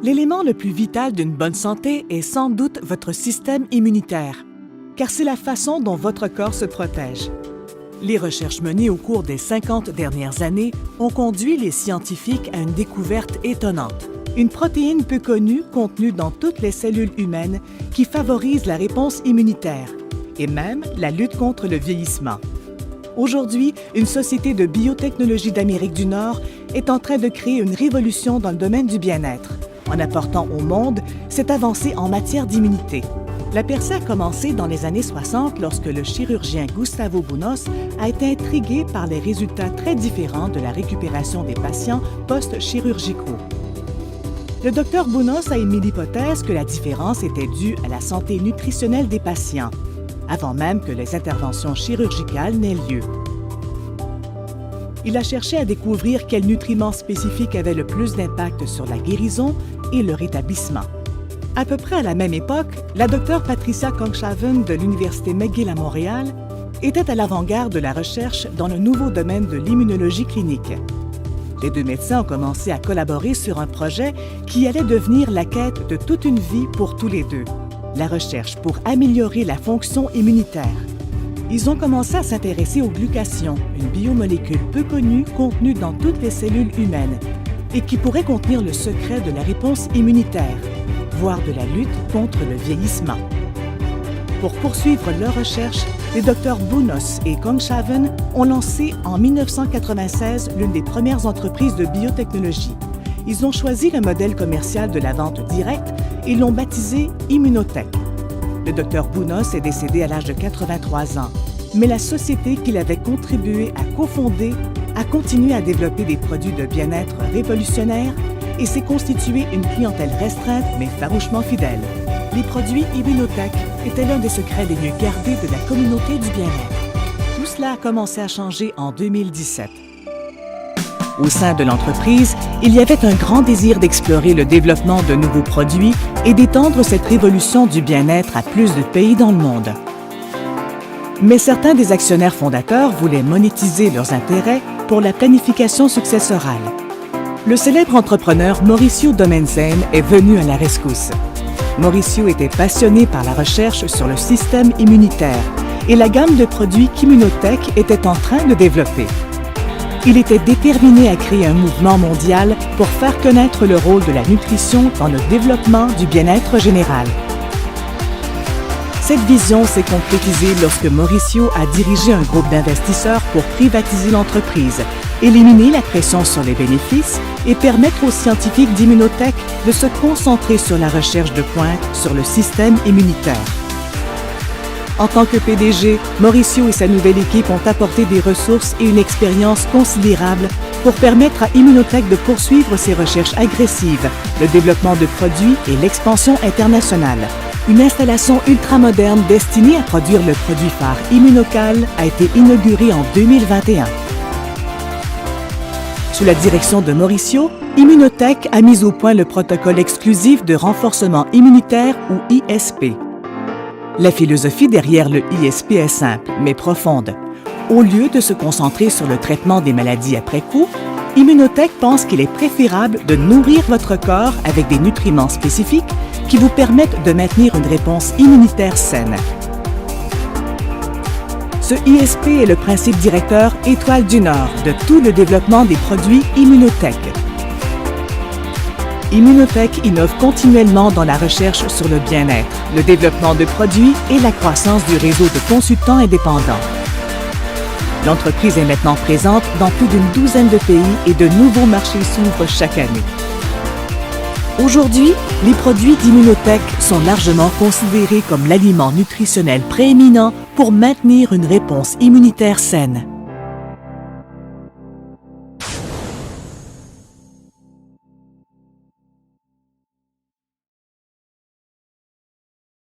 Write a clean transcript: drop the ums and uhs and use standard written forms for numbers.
L'élément le plus vital d'une bonne santé est sans doute votre système immunitaire, car c'est la façon dont votre corps se protège. Les recherches menées au cours des 50 dernières années ont conduit les scientifiques à une découverte étonnante. Une protéine peu connue contenue dans toutes les cellules humaines qui favorise la réponse immunitaire et même la lutte contre le vieillissement. Aujourd'hui, une société de biotechnologie d'Amérique du Nord est en train de créer une révolution dans le domaine du bien-être, en apportant au monde cette avancée en matière d'immunité. La percée a commencé dans les années 60 lorsque le chirurgien Gustavo Bunos a été intrigué par les résultats très différents de la récupération des patients post-chirurgicaux. Le Dr Bunos a émis l'hypothèse que la différence était due à la santé nutritionnelle des patients, avant même que les interventions chirurgicales n'aient lieu. Il a cherché à découvrir quels nutriments spécifiques avaient le plus d'impact sur la guérison et le rétablissement. À peu près à la même époque, la Dr Patricia Kongshaven de l'Université McGill à Montréal était à l'avant-garde de la recherche dans le nouveau domaine de l'immunologie clinique. Les deux médecins ont commencé à collaborer sur un projet qui allait devenir la quête de toute une vie pour tous les deux, la recherche pour améliorer la fonction immunitaire. Ils ont commencé à s'intéresser aux glucations, une biomolécule peu connue contenue dans toutes les cellules humaines et qui pourrait contenir le secret de la réponse immunitaire, voire de la lutte contre le vieillissement. Pour poursuivre leurs recherches, les Dr Bunos et Kongshaven ont lancé en 1996 l'une des premières entreprises de biotechnologie. Ils ont choisi le modèle commercial de la vente directe et l'ont baptisé Immunotech. Le Dr Bunos est décédé à l'âge de 83 ans, mais la société qu'il avait contribué à cofonder a continué à développer des produits de bien-être révolutionnaires et s'est constituée une clientèle restreinte mais farouchement fidèle. Les produits Immunotech étaient l'un des secrets les mieux gardés de la communauté du bien-être. Tout cela a commencé à changer en 2017. Au sein de l'entreprise, il y avait un grand désir d'explorer le développement de nouveaux produits et d'étendre cette révolution du bien-être à plus de pays dans le monde. Mais certains des actionnaires fondateurs voulaient monétiser leurs intérêts pour la planification successorale. Le célèbre entrepreneur Mauricio Domenzen est venu à la rescousse. Mauricio était passionné par la recherche sur le système immunitaire et la gamme de produits qu'Immunotech était en train de développer. Il était déterminé à créer un mouvement mondial pour faire connaître le rôle de la nutrition dans le développement du bien-être général. Cette vision s'est concrétisée lorsque Mauricio a dirigé un groupe d'investisseurs pour privatiser l'entreprise, éliminer la pression sur les bénéfices et permettre aux scientifiques d'Immunotech de se concentrer sur la recherche de pointe sur le système immunitaire. En tant que PDG, Mauricio et sa nouvelle équipe ont apporté des ressources et une expérience considérable pour permettre à Immunotech de poursuivre ses recherches agressives, le développement de produits et l'expansion internationale. Une installation ultramoderne destinée à produire le produit phare Immunocal a été inaugurée en 2021. Sous la direction de Mauricio, Immunotech a mis au point le protocole exclusif de renforcement immunitaire ou ISP. La philosophie derrière le ISP est simple, mais profonde. Au lieu de se concentrer sur le traitement des maladies après coup, Immunotech pense qu'il est préférable de nourrir votre corps avec des nutriments spécifiques qui vous permettent de maintenir une réponse immunitaire saine. Ce ISP est le principe directeur étoile du Nord de tout le développement des produits Immunotech. Immunotech innove continuellement dans la recherche sur le bien-être, le développement de produits et la croissance du réseau de consultants indépendants. L'entreprise est maintenant présente dans plus d'une douzaine de pays et de nouveaux marchés s'ouvrent chaque année. Aujourd'hui, les produits d'Immunotech sont largement considérés comme l'aliment nutritionnel prééminent pour maintenir une réponse immunitaire saine.